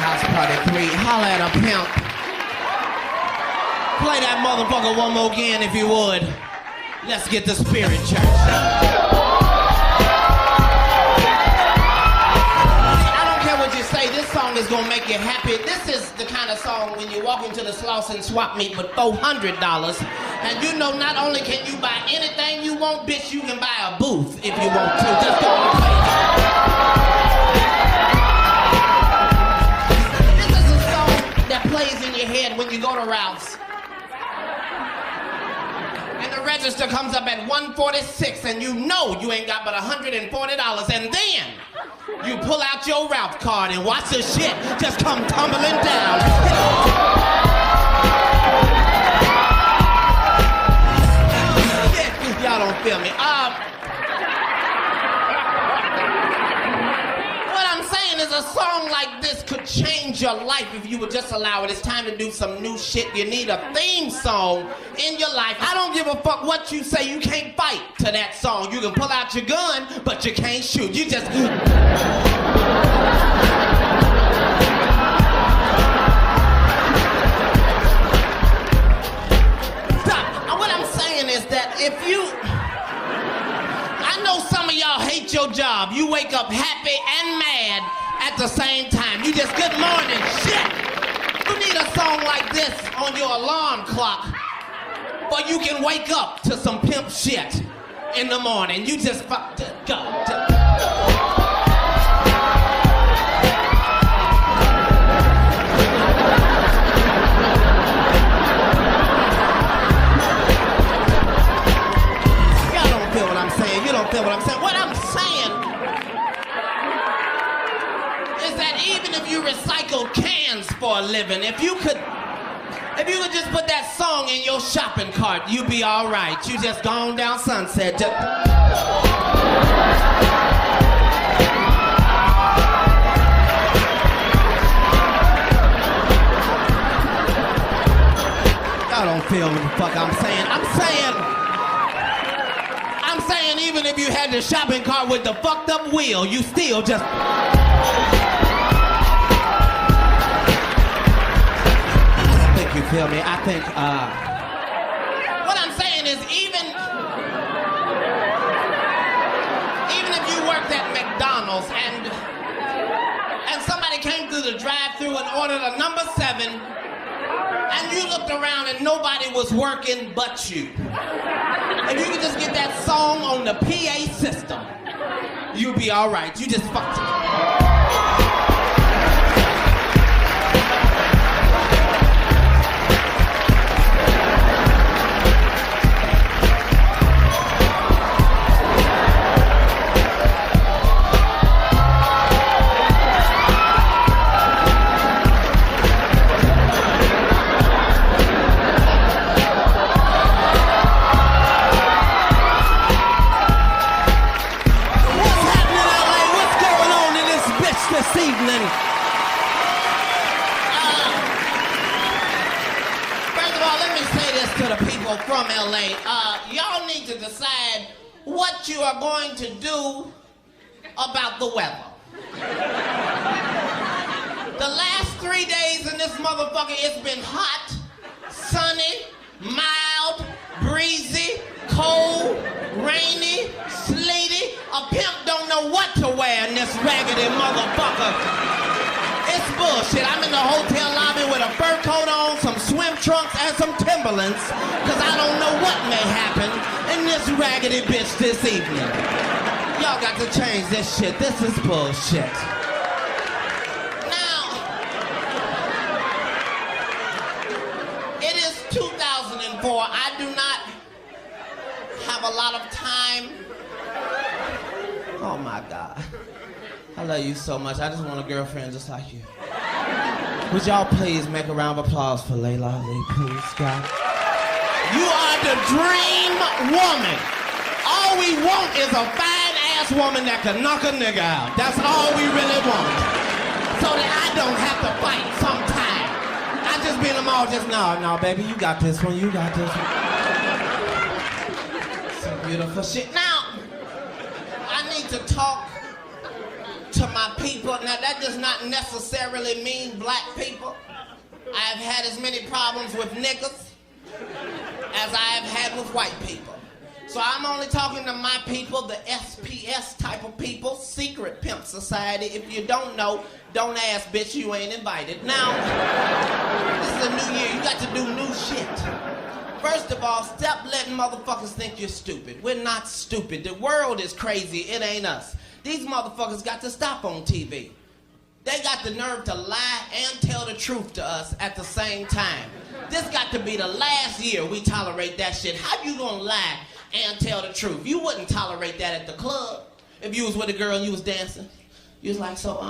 House Party 3. Holla at a pimp. Play that motherfucker one more again if you would. Let's get the spirit, church. I don't care what you say, this song is gonna make you happy. This is the kind of song when you walk into the Slauson swap meet with $400, and you know not only can you buy anything you want, bitch, you can buy a booth if you want to. Just go and play it. This is a song that plays in your head when you go to Ralph's. And the register comes up at $146, and you know you ain't got but $140, and then you pull out your Ralph card and watch the shit just come tumbling down. Y'all don't feel me. What I'm saying is a song like this could change your life if you would just allow it. It's time to do some new shit. You need a theme song in your life. I don't give a fuck what you say. You can't fight to that song. You can pull out your gun, but you can't shoot. You just... is that if you... I know some of y'all hate your job. You wake up happy and mad at the same time. You just, good morning, shit. You need a song like this on your alarm clock, but you can wake up to some pimp shit in the morning. You just fuck to go. You don't feel what I'm saying. What I'm saying is that even if you recycle cans for a living, if you could just put that song in your shopping cart, you'd be all right. You just gone down Sunset. Y'all don't feel what the fuck I'm saying. I'm saying even if you had the shopping cart with the fucked up wheel, you still just... I don't think you feel me. I think, what I'm saying is even if you worked at McDonald's and somebody came through the drive-thru and ordered a number 7, and you looked around and nobody was working but you. If you could just get that song on the PA system, you'd be all right. You just fucked it. From LA, y'all need to decide what you are going to do about the weather. The last 3 days in this motherfucker, it's been hot, sunny, mild, breezy, cold, rainy, sleety. A pimp don't know what to wear in this raggedy motherfucker. It's bullshit. I'm in the hotel lobby with a fur coat on, some swim trunks, and some Timberlands, because I don't know what may happen in this raggedy bitch this evening. Y'all got to change this shit. This is bullshit. Now, it is 2004. I do not have a lot of time. Oh my God. I love you so much. I just want a girlfriend just like you. Would y'all please make a round of applause for Layla Lee, please, God? You are the dream woman. All we want is a fine-ass woman that can knock a nigga out. That's all we really want. So that I don't have to fight sometime. I just be in the mall just, no, baby, you got this one, you got this one. Some beautiful shit. Now, I need to talk to my people, now that does not necessarily mean black people. I've had as many problems with niggas as I have had with white people. So I'm only talking to my people, the SPS type of people, secret pimp society. If you don't know, don't ask, bitch, you ain't invited. Now, this is a new year, you got to do new shit. First of all, stop letting motherfuckers think you're stupid. We're not stupid. The world is crazy, it ain't us. These motherfuckers got to stop on TV. They got the nerve to lie and tell the truth to us at the same time. This got to be the last year we tolerate that shit. How you gonna lie and tell the truth? You wouldn't tolerate that at the club. If you was with a girl and you was dancing, you was like, so,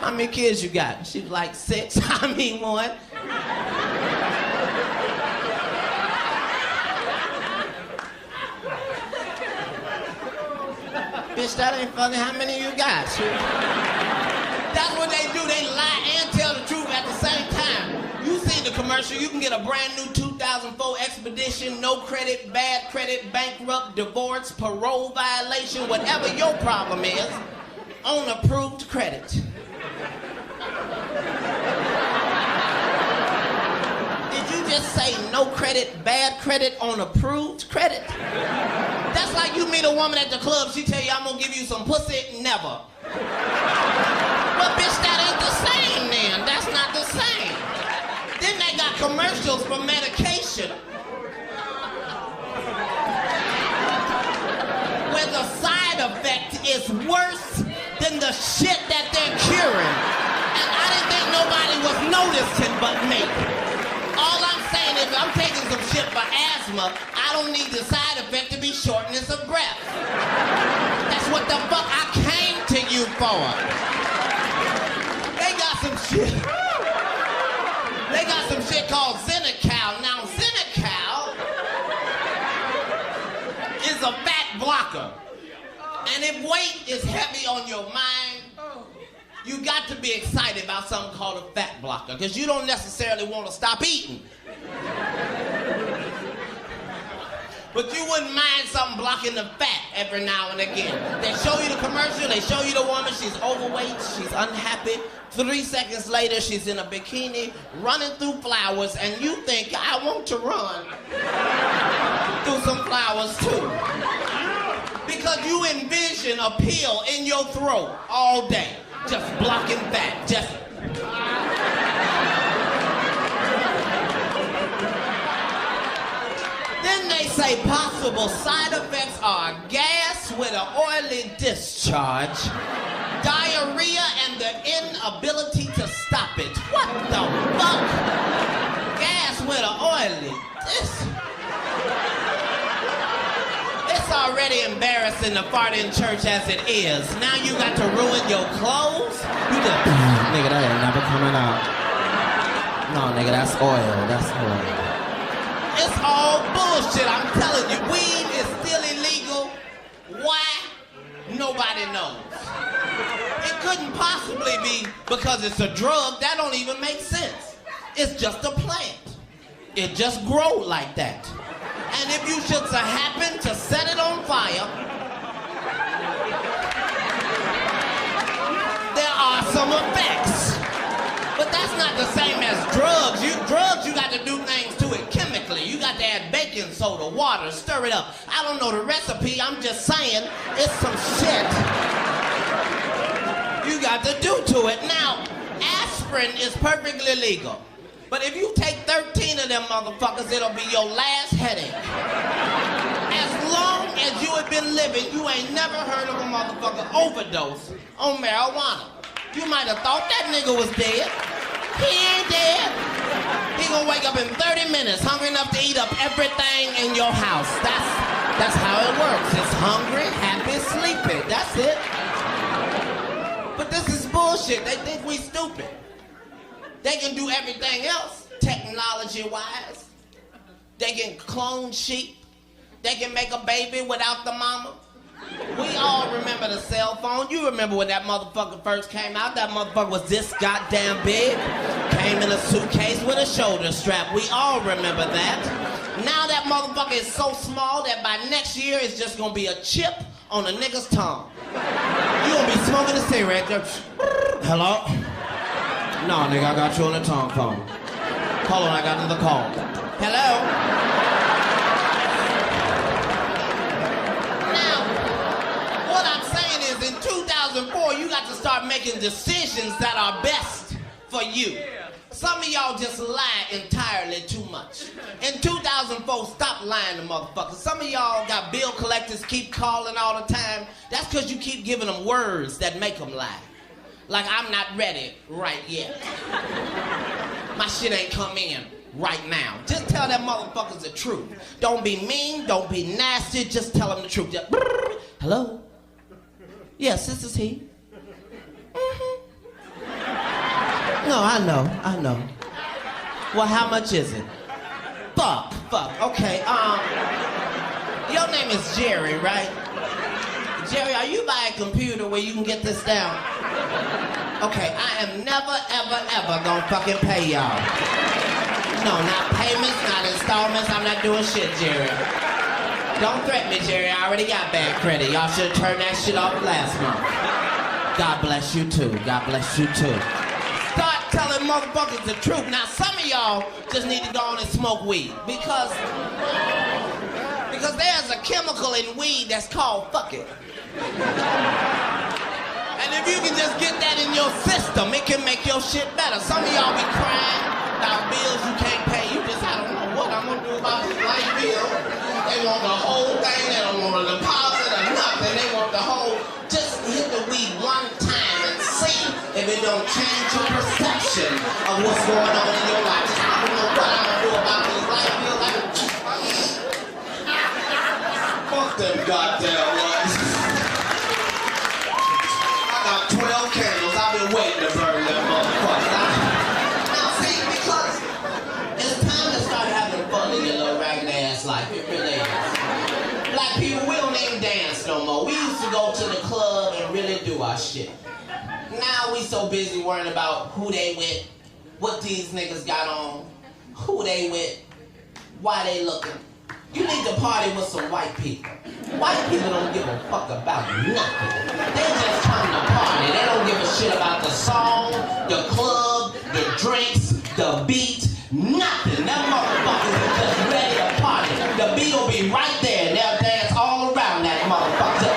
how many kids you got? She was like, 6. I mean, 1. Bitch, that ain't funny. How many you got? That's what they do. They lie and tell the truth at the same time. You see the commercial. You can get a brand new 2004 Expedition, no credit, bad credit, bankrupt, divorce, parole violation, whatever your problem is, on approved credit. Did you just say no credit, bad credit, on approved credit? That's like you meet a woman at the club, she tell you, I'm gonna give you some pussy, never. Well, bitch, that ain't the same then. That's not the same. Then they got commercials for medication. Where the side effect is worse than the shit that they're curing. And I didn't think nobody was noticing but me. All I'm saying is I'm taking some shit for asthma, I don't need the side effect to be shortness of breath. That's what the fuck I came to you for. They got some shit. They got some shit called Xenical. Now, Xenical is a fat blocker. And if weight is heavy on your mind, you got to be excited about something called a fat blocker, because you don't necessarily want to stop eating. But you wouldn't mind something blocking the fat every now and again. They show you the commercial, they show you the woman, she's overweight, she's unhappy. 3 seconds later, she's in a bikini, running through flowers, and you think, I want to run through some flowers too. Because you envision a pill in your throat all day, just blocking fat, just... Then they say possible side effects are gas with an oily discharge, diarrhea, and the inability to stop it. What the fuck? Gas with an oily discharge. It's already embarrassing to fart in church as it is. Now you got to ruin your clothes? You just, nigga, that ain't never coming out. No, nigga, that's oil. That's oil. It's all bullshit, I'm telling you. Weed is still illegal. Why? Nobody knows. It couldn't possibly be because it's a drug. That don't even make sense. It's just a plant. It just grows like that. And if you should happen to set it on fire, there are some effects. But that's not the same as drugs. Drugs, you got to do things to it chemically. You got to add baking soda, water, stir it up. I don't know the recipe, I'm just saying it's some shit you got to do to it. Now, aspirin is perfectly legal. But if you take 13 of them motherfuckers, it'll be your last headache. As long as you have been living, you ain't never heard of a motherfucker overdose on marijuana. You might have thought that nigga was dead. He ain't dead. He gonna wake up in 30 minutes, hungry enough to eat up everything in your house. That's how it works. It's hungry, happy, sleepy. That's it. But this is bullshit. They think we stupid. They can do everything else, technology-wise. They can clone sheep. They can make a baby without the mama. We all remember the cell phone. You remember when that motherfucker first came out? That motherfucker was this goddamn big. Came in a suitcase with a shoulder strap. We all remember that. Now that motherfucker is so small that by next year it's just gonna be a chip on a nigga's tongue. You gonna be smoking a cigarette. Hello? No, nigga, I got you on the tongue phone. Hold on, I got another call. Hello? Now, what I'm saying is in 2004, you got to start making decisions that are best for you. Some of y'all just lie entirely too much. In 2004, stop lying to motherfuckers. Some of y'all got bill collectors keep calling all the time. That's because you keep giving them words that make them lie. Like, I'm not ready right yet. My shit ain't come in right now. Just tell them motherfuckers the truth. Don't be mean, don't be nasty, just tell them the truth. Just, hello? Yes, this is he. No, I know. Well, how much is it? Fuck. Okay, your name is Jerry, right? Jerry, are you by a computer where you can get this down? Okay, I am never, ever gonna fucking pay y'all. No, not payments, not installments, I'm not doing shit, Jerry. Don't threaten me, Jerry, I already got bad credit. Y'all should have turned that shit off last month. God bless you too, God bless you too. Start telling motherfuckers the truth. Now, some of y'all just need to go on and smoke weed because there's a chemical in weed that's called fuck it. And if you can just get that in your system, it can make your shit better. Some of y'all be crying about bills you can't pay. You just, I don't know what I'm gonna do about this light bill. They want the whole thing. They don't want a deposit or nothing. They want the whole, just hit the weed one time and see if it don't change your perception of what's going on in your life. Just, I don't know what I'm gonna do about these light bills. Fuck them goddamn ones. I got 12 candles. I've been waiting to burn them motherfuckers. Now see, because it's time to start having fun in your little ragged ass life. It really is. Black people, we don't even dance no more. We used to go to the club and really do our shit. Now we so busy worrying about who they with, what these niggas got on, who they with, why they looking. You need to party with some white people. White people don't give a fuck about nothing. They just come to party. They don't give a shit about the song, the club, the drinks, the beat, nothing. Them motherfuckers are just ready to party. The beat will be right there and they'll dance all around that motherfucker.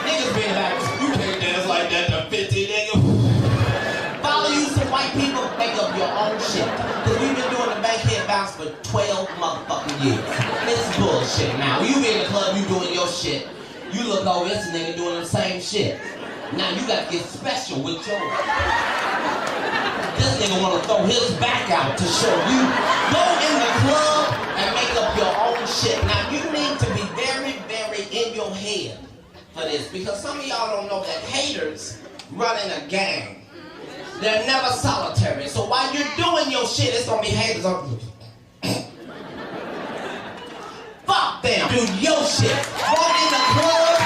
Niggas being like, you can't dance like that to 50 niggas. Follow you some white people, make up your own shit. Cause we've been doing the bankhead bounce for 12 motherfucking years. It's bullshit now. You in the club, you doing your shit. You look over, this nigga doing the same shit. Now you gotta get special with yours. This nigga wanna throw his back out to show you. Go in the club and make up your own shit. Now you need to be very, very in your head for this. Because some of y'all don't know that haters running a gang. They're never solitary. So while you're doing your shit, it's gonna be haters on. Fuck them. Do your shit. Walk in the club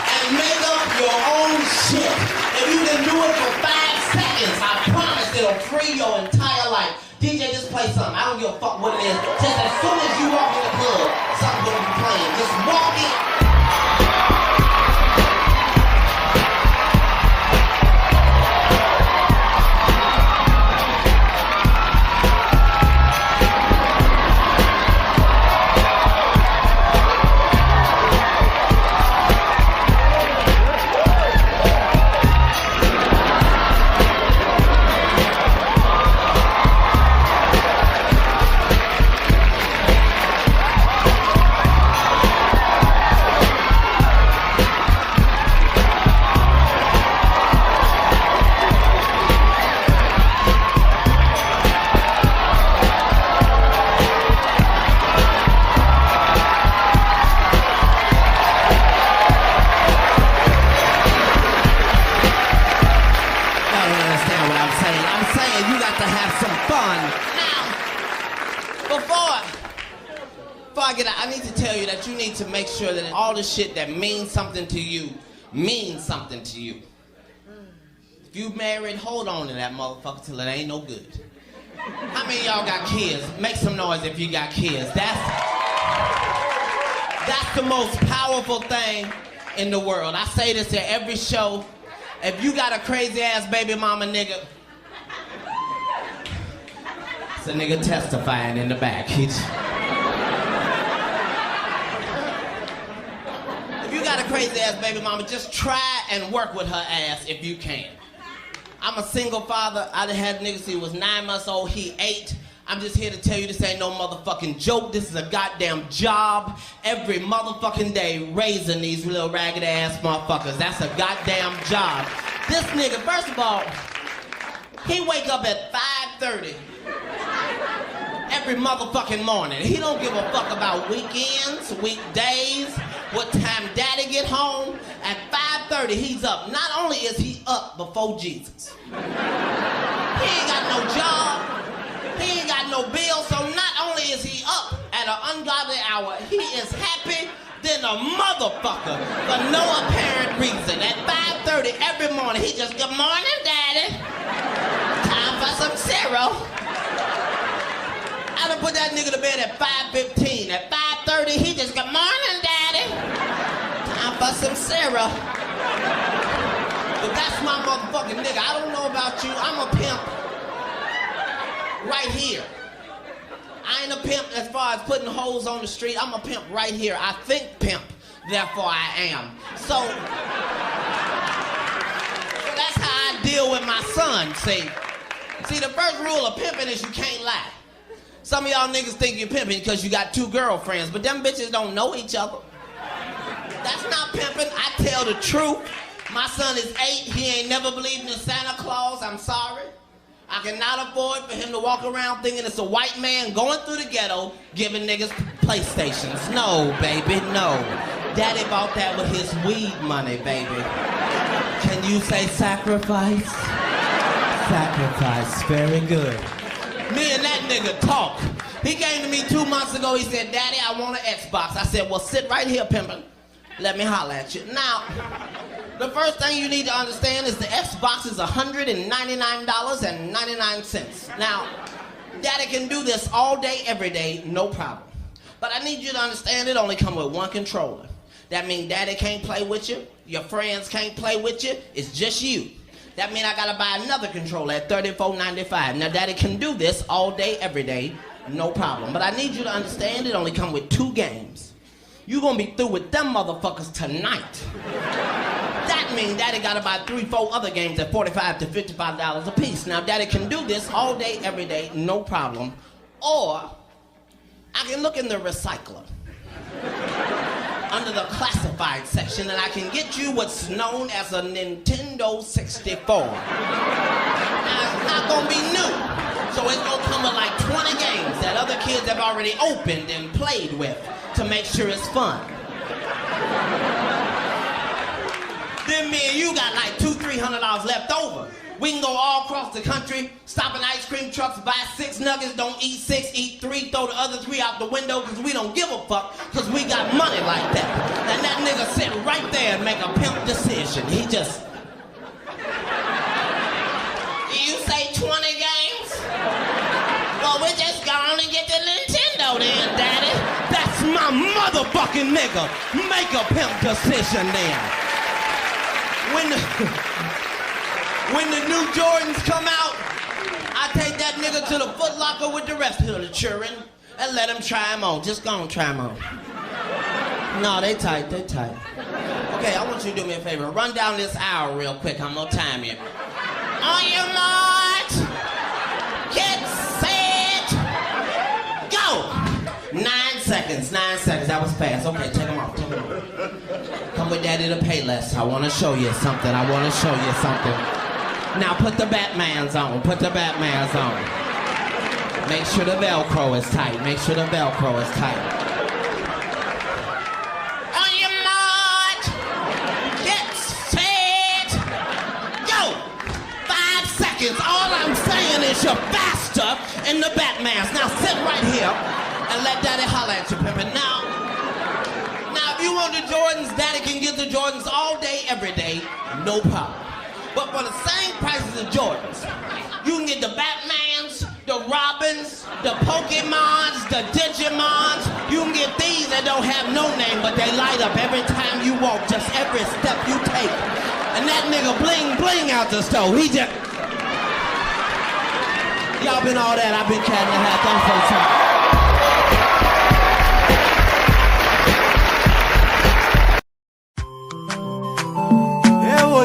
and make up your own shit. If you can do it for 5 seconds, I promise it'll free your entire life. DJ, just play something. I don't give a fuck what it is. Just as soon as you walk in the club, something's gonna be playing. Just walk in. I need to tell you that you need to make sure that all the shit that means something to you means something to you. If you married, hold on to that motherfucker till it ain't no good. How many of y'all got kids? Make some noise if you got kids. That's the most powerful thing in the world. I say this at every show. If you got a crazy ass baby mama nigga, it's a nigga testifying in the back. If you got a crazy ass baby mama, just try and work with her ass if you can. I'm a single father. I done had niggas, he was 9 months old, he 8. I'm just here to tell you this ain't no motherfucking joke. This is a goddamn job. Every motherfucking day raising these little ragged ass motherfuckers. That's a goddamn job. This nigga, first of all, he wake up at 5:30 every motherfucking morning. He don't give a fuck about weekends, weekdays, what time daddy get home. At 5:30 he's up. Not only is he up before Jesus, he ain't got no job. He ain't got no bill, so not only is he up at an ungodly hour, he is happy than a motherfucker for no apparent reason. At 5:30 every morning, he just, good morning, daddy. Time for some cereal. I done put that nigga to bed at 5:15. At 5:30, he just, good morning, daddy. Time for some cereal. But that's my motherfucking nigga. I don't know about you, I'm a pimp. Right here. I ain't a pimp as far as putting hoes on the street. I'm a pimp right here. I think pimp, therefore I am. So that's how I deal with my son, see. See, the first rule of pimping is you can't lie. Some of y'all niggas think you're pimping because you got 2 girlfriends, but them bitches don't know each other. That's not pimping. I tell the truth. My son is 8. He ain't never believed in Santa Claus. I'm sorry. I cannot afford for him to walk around thinking it's a white man going through the ghetto giving niggas PlayStations. No, baby, no. Daddy bought that with his weed money, baby. Can you say sacrifice? Sacrifice, very good. Me and that nigga talk. He came to me 2 months ago, he said, Daddy, I want an Xbox. I said, well, sit right here, pimpin'. Let me holler at you. Now, the first thing you need to understand is the Xbox is $199.99. Now, Daddy can do this all day, every day, no problem. But I need you to understand it only come with 1 controller. That means Daddy can't play with you, your friends can't play with you, it's just you. That means I gotta buy another controller at $34.95. Now, Daddy can do this all day, every day, no problem. But I need you to understand it only come with 2 games. You gonna be through with them motherfuckers tonight. That means Daddy gotta buy 3-4 other games at $45 to $55 a piece. Now, Daddy can do this all day, every day, no problem. Or, I can look in the recycler under the classified section and I can get you what's known as a Nintendo 64. Now, it's not gonna be new. So it's gonna come with like 20 games that other kids have already opened and played with to make sure it's fun. Then me and you got like $200-300 left over. We can go all across the country, stop at ice cream trucks, buy 6 nuggets, don't eat 6, eat 3, throw the other 3 out the window because we don't give a fuck because we got money like that. And that nigga sit right there and make a pimp decision. He just... You say 20 games? Well, we just gonna get the Nintendo then, Daddy. That's my motherfucking nigga. Make a pimp decision then. When the new Jordans come out, I take that nigga to the Foot Locker with the rest of the children and let him try them on. Just go and try them on. No, they tight, they tight. Okay, I want you to do me a favor. Run down this hour real quick. I'm gonna time you. On your march, get set, go. 9 seconds, 9 seconds. That was fast. Okay, take them off, take them off. Come with Daddy to Payless. I want to show you something. I want to show you something. Now put the Batmans on. Put the Batmans on. Make sure the Velcro is tight. Make sure the Velcro is tight. On your march, get set, go. 5 seconds. All I'm saying is you're faster in the Batmans. Now sit right here and let Daddy holler at you, pimpin'. Now, if you want the Jordans, Daddy can get the Jordans all day, every day, no problem. But for the same price as the Jordans, you can get the Batmans, the Rock, Pokemons, the Digimons. You can get these that don't have no name, but they light up every time you walk, just every step you take. And that nigga bling bling out the stove. He just... Y'all been all that, I've been Katt in the Hat. Thanks for the time.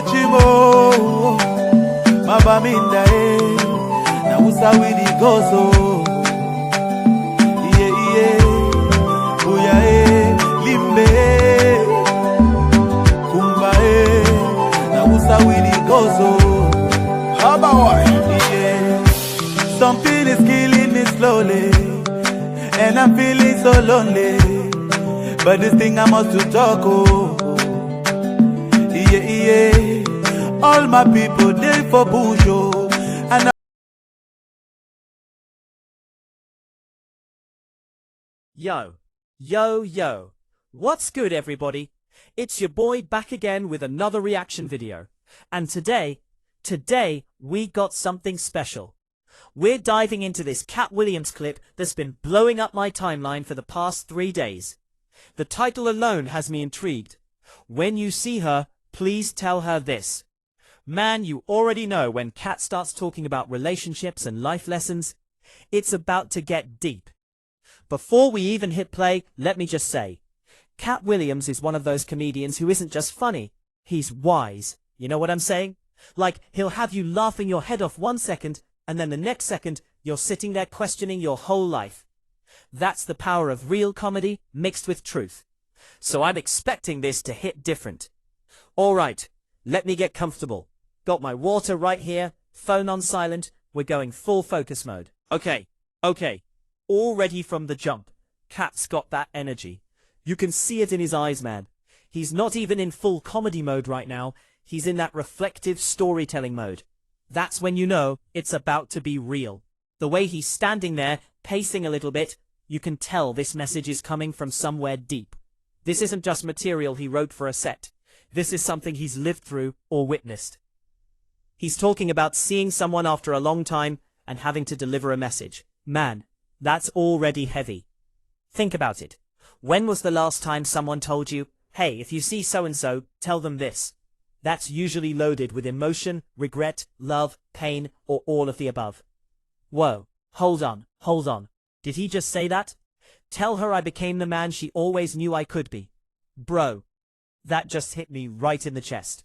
Chimo mabaminda na usawidi gozo iye buya limbe kumba na usawidi gozo habawa iye. Something is killing me slowly and I'm feeling so lonely, but this thing I must to talk yeah. All my people they for bush and Yo, what's good everybody? It's your boy back again with another reaction video. And today we got something special. We're diving into this Katt Williams clip that's been blowing up my timeline for the past 3 days. The title alone has me intrigued. When you see her, please tell her this. Man, you already know when Katt starts talking about relationships and life lessons, it's about to get deep. Before we even hit play, let me just say, Katt Williams is one of those comedians who isn't just funny, he's wise. You know what I'm saying? Like, he'll have you laughing your head off 1 second, and then the next second, you're sitting there questioning your whole life. That's the power of real comedy mixed with truth. So I'm expecting this to hit different. Alright, let me get comfortable. Got my water right here, phone on silent, we're going full focus mode. Okay. Already from the jump, Katt's got that energy. You can see it in his eyes, man. He's not even in full comedy mode right now, he's in that reflective storytelling mode. That's when you know it's about to be real. The way he's standing there, pacing a little bit, you can tell this message is coming from somewhere deep. This isn't just material he wrote for a set. This is something he's lived through or witnessed. He's talking about seeing someone after a long time and having to deliver a message. Man, that's already heavy. Think about it. When was the last time someone told you, hey, if you see so-and-so, tell them this? That's usually loaded with emotion, regret, love, pain, or all of the above. Whoa, hold on. Did he just say that? Tell her I became the man she always knew I could be. Bro, that just hit me right in the chest.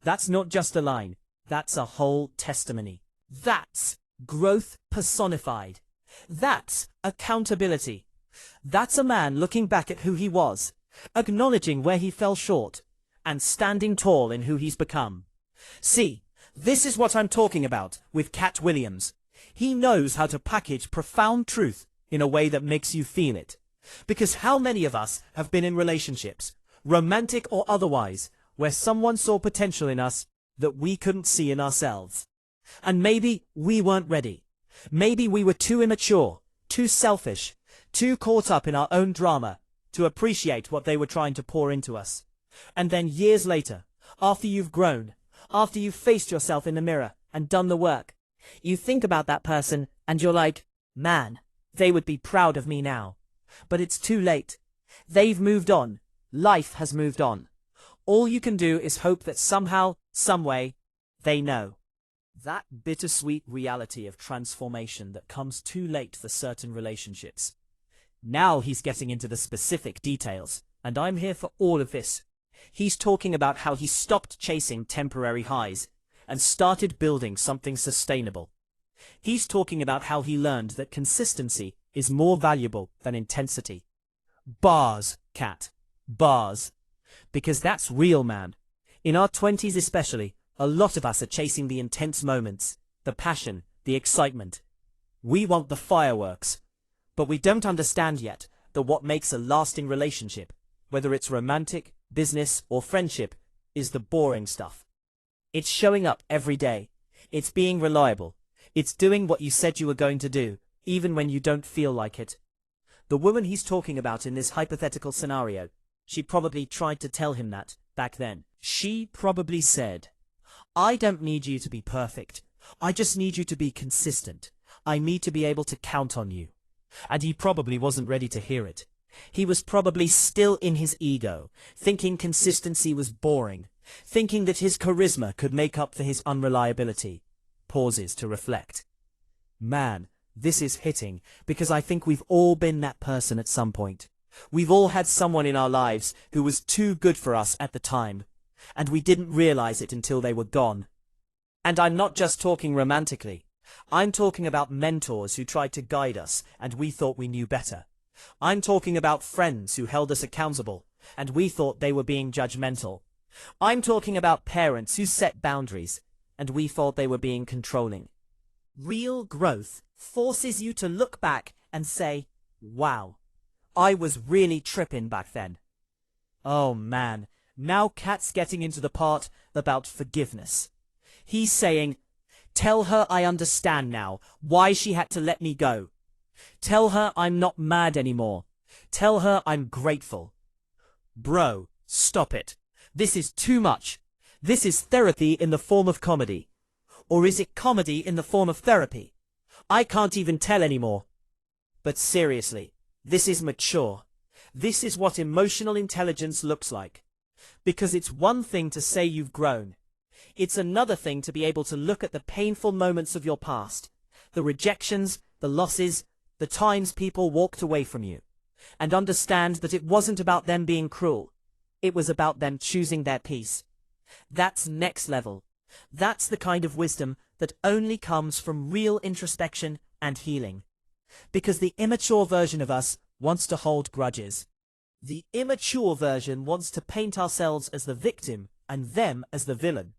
That's not just a line. That's a whole testimony. That's growth personified. That's accountability. That's a man looking back at who he was, acknowledging where he fell short, and standing tall in who he's become. See, this is what I'm talking about with Katt Williams. He knows how to package profound truth in a way that makes you feel it. Because how many of us have been in relationships, romantic or otherwise, where someone saw potential in us that we couldn't see in ourselves? And maybe we weren't ready. Maybe we were too immature, too selfish, too caught up in our own drama to appreciate what they were trying to pour into us. And then years later, after you've grown, after you've faced yourself in the mirror and done the work, you think about that person and you're like, man, they would be proud of me now. But it's too late. They've moved on. Life has moved on. All you can do is hope that somehow, someway, they know. That bittersweet reality of transformation that comes too late for certain relationships. Now he's getting into the specific details, and I'm here for all of this. He's talking about how he stopped chasing temporary highs and started building something sustainable. He's talking about how he learned that consistency is more valuable than intensity. Bars, Katt. Bars. Because that's real, man. In our 20s especially, a lot of us are chasing the intense moments, the passion, the excitement. We want the fireworks. But we don't understand yet that what makes a lasting relationship, whether it's romantic, business, or friendship, is the boring stuff. It's showing up every day. It's being reliable. It's doing what you said you were going to do, even when you don't feel like it. The woman he's talking about in this hypothetical scenario, she probably tried to tell him that back then. She probably said, I don't need you to be perfect. I just need you to be consistent. I need to be able to count on you. And he probably wasn't ready to hear it. He was probably still in his ego, thinking consistency was boring, thinking that his charisma could make up for his unreliability. Pauses to reflect. Man, this is hitting, because I think we've all been that person at some point. We've all had someone in our lives who was too good for us at the time, and we didn't realize it until they were gone. And I'm not just talking romantically. I'm talking about mentors who tried to guide us, and we thought we knew better. I'm talking about friends who held us accountable, and we thought they were being judgmental. I'm talking about parents who set boundaries, and we thought they were being controlling. Real growth forces you to look back and say, wow, I was really tripping back then. Oh man, now Katt's getting into the part about forgiveness. He's saying, tell her I understand now why she had to let me go. Tell her I'm not mad anymore. Tell her I'm grateful. Bro, stop it. This is too much. This is therapy in the form of comedy. Or is it comedy in the form of therapy? I can't even tell anymore. But seriously, this is mature. This is what emotional intelligence looks like. Because it's one thing to say you've grown. It's another thing to be able to look at the painful moments of your past, the rejections, the losses, the times people walked away from you, and understand that it wasn't about them being cruel. It was about them choosing their peace. That's next level. That's the kind of wisdom that only comes from real introspection and healing. Because the immature version of us wants to hold grudges. The immature version wants to paint ourselves as the victim and them as the villain.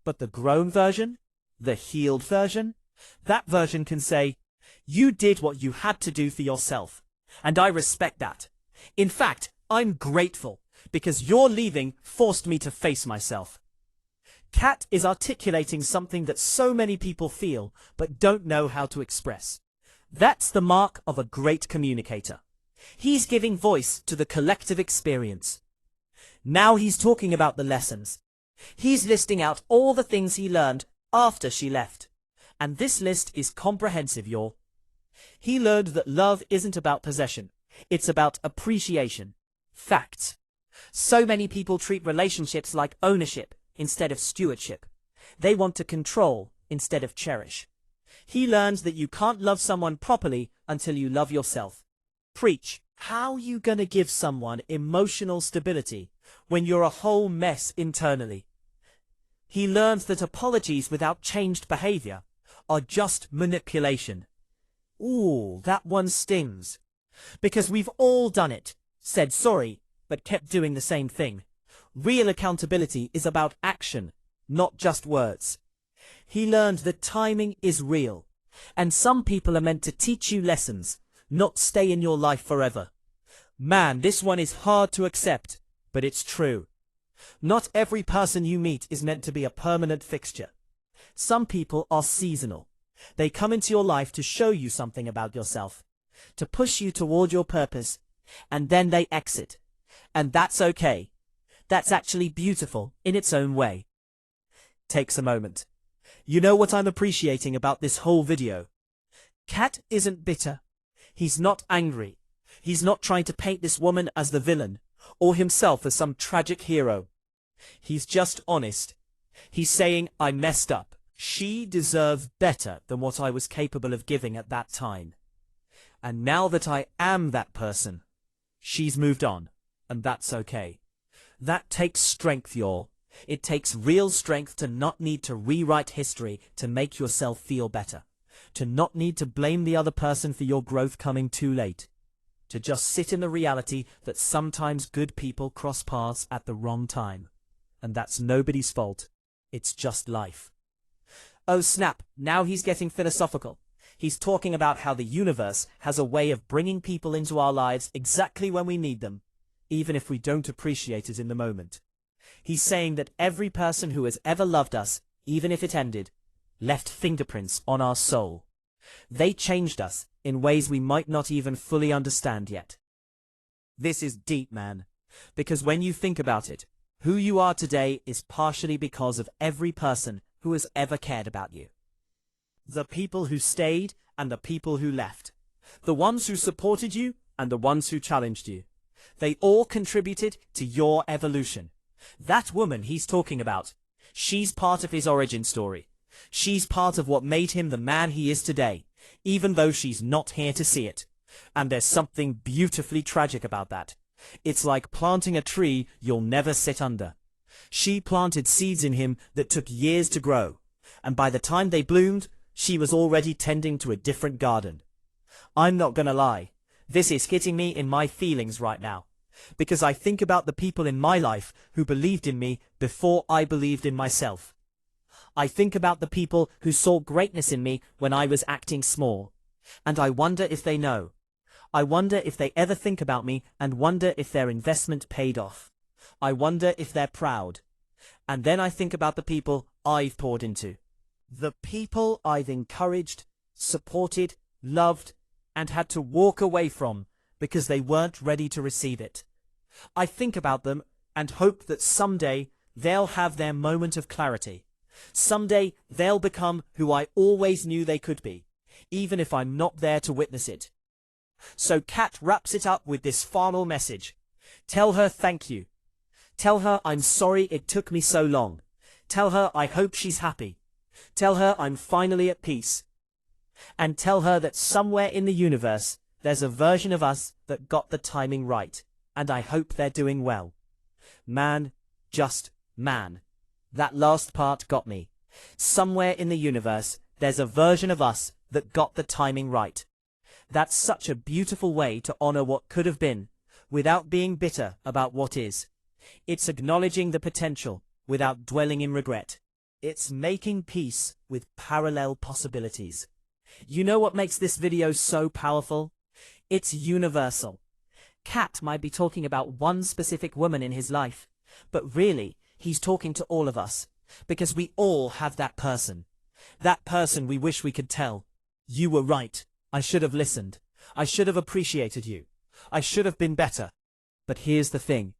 But the grown version, the healed version, that version can say, you did what you had to do for yourself, and I respect that. In fact, I'm grateful, because your leaving forced me to face myself. Katt is articulating something that so many people feel, but don't know how to express. That's the mark of a great communicator. He's giving voice to the collective experience. Now he's talking about the lessons. He's listing out all the things he learned after she left. And this list is comprehensive, y'all. He learned that love isn't about possession. It's about appreciation. Facts. So many people treat relationships like ownership instead of stewardship. They want to control instead of cherish. He learned that you can't love someone properly until you love yourself. Preach. How you gonna give someone emotional stability when you're a whole mess internally? He learned that apologies without changed behavior are just manipulation. Ooh, that one stings. Because we've all done it, said sorry, but kept doing the same thing. Real accountability is about action, not just words. He learned that timing is real, and some people are meant to teach you lessons, not stay in your life forever. Man, this one is hard to accept, but it's true. Not every person you meet is meant to be a permanent fixture. Some people are seasonal. They come into your life to show you something about yourself, to push you toward your purpose, and then they exit. And that's okay. That's actually beautiful in its own way. Takes a moment. You know what I'm appreciating about this whole video? Katt isn't bitter. He's not angry. He's not trying to paint this woman as the villain, or himself as some tragic hero. He's just honest. He's saying, I messed up. She deserved better than what I was capable of giving at that time. And now that I am that person, she's moved on, and that's okay. That takes strength, y'all. It takes real strength to not need to rewrite history to make yourself feel better. To not need to blame the other person for your growth coming too late. To just sit in the reality that sometimes good people cross paths at the wrong time. And that's nobody's fault. It's just life. Oh snap, now he's getting philosophical. He's talking about how the universe has a way of bringing people into our lives exactly when we need them, even if we don't appreciate it in the moment. He's saying that every person who has ever loved us, even if it ended, left fingerprints on our soul. They changed us in ways we might not even fully understand yet. This is deep, man, because when you think about it, who you are today is partially because of every person who has ever cared about you. The people who stayed and the people who left. The ones who supported you and the ones who challenged you. They all contributed to your evolution. That woman he's talking about, she's part of his origin story. She's part of what made him the man he is today, even though she's not here to see it. And there's something beautifully tragic about that. It's like planting a tree you'll never sit under. She planted seeds in him that took years to grow, and by the time they bloomed, she was already tending to a different garden. I'm not gonna lie, this is hitting me in my feelings right now, because I think about the people in my life who believed in me before I believed in myself. I think about the people who saw greatness in me when I was acting small, and I wonder if they know. I wonder if they ever think about me and wonder if their investment paid off. I wonder if they're proud. And then I think about the people I've poured into. The people I've encouraged, supported, loved, and had to walk away from because they weren't ready to receive it. I think about them and hope that someday they'll have their moment of clarity. Someday they'll become who I always knew they could be, even if I'm not there to witness it. So Katt wraps it up with this final message. Tell her thank you. Tell her I'm sorry it took me so long. Tell her I hope she's happy. Tell her I'm finally at peace. And tell her that somewhere in the universe there's a version of us that got the timing right, and I hope they're doing well. Man, just man. That last part got me. Somewhere in the universe there's a version of us that got the timing right. That's such a beautiful way to honor what could have been, without being bitter about what is. It's acknowledging the potential, without dwelling in regret. It's making peace with parallel possibilities. You know what makes this video so powerful? It's universal. Katt might be talking about one specific woman in his life, but really, he's talking to all of us, because we all have that person. That person we wish we could tell, you were right. I should have listened. I should have appreciated you. I should have been better. But here's the thing.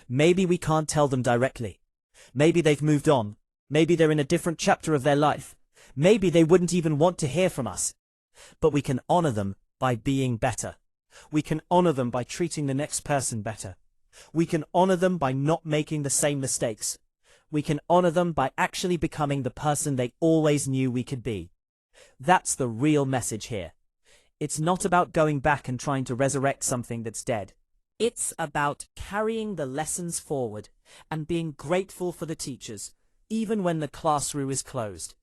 Maybe we can't tell them directly. Maybe they've moved on. Maybe they're in a different chapter of their life. Maybe they wouldn't even want to hear from us. But we can honor them by being better. We can honor them by treating the next person better. We can honor them by not making the same mistakes. We can honor them by actually becoming the person they always knew we could be. That's the real message here. It's not about going back and trying to resurrect something that's dead. It's about carrying the lessons forward and being grateful for the teachers, even when the classroom is closed.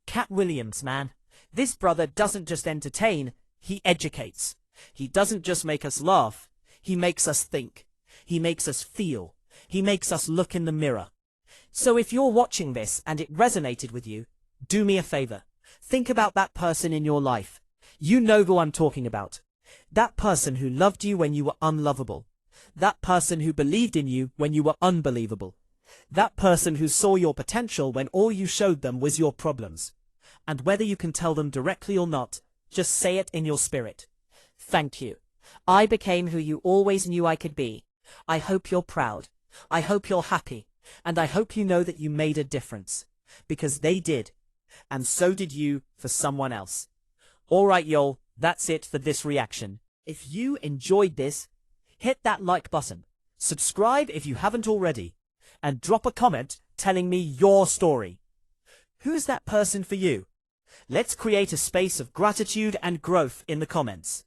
Katt Williams, man. This brother doesn't just entertain, he educates. He doesn't just make us laugh, he makes us think. He makes us feel. He makes us look in the mirror. So if you're watching this and it resonated with you, do me a favor. Think about that person in your life. You know who I'm talking about. That person who loved you when you were unlovable. That person who believed in you when you were unbelievable. That person who saw your potential when all you showed them was your problems. And whether you can tell them directly or not, just say it in your spirit. Thank you. I became who you always knew I could be. I hope you're proud. I hope you're happy. And I hope you know that you made a difference. Because they did. And so did you for someone else. Alright y'all, that's it for this reaction. If you enjoyed this, hit that like button, subscribe if you haven't already, and drop a comment telling me your story. Who's that person for you? Let's create a space of gratitude and growth in the comments.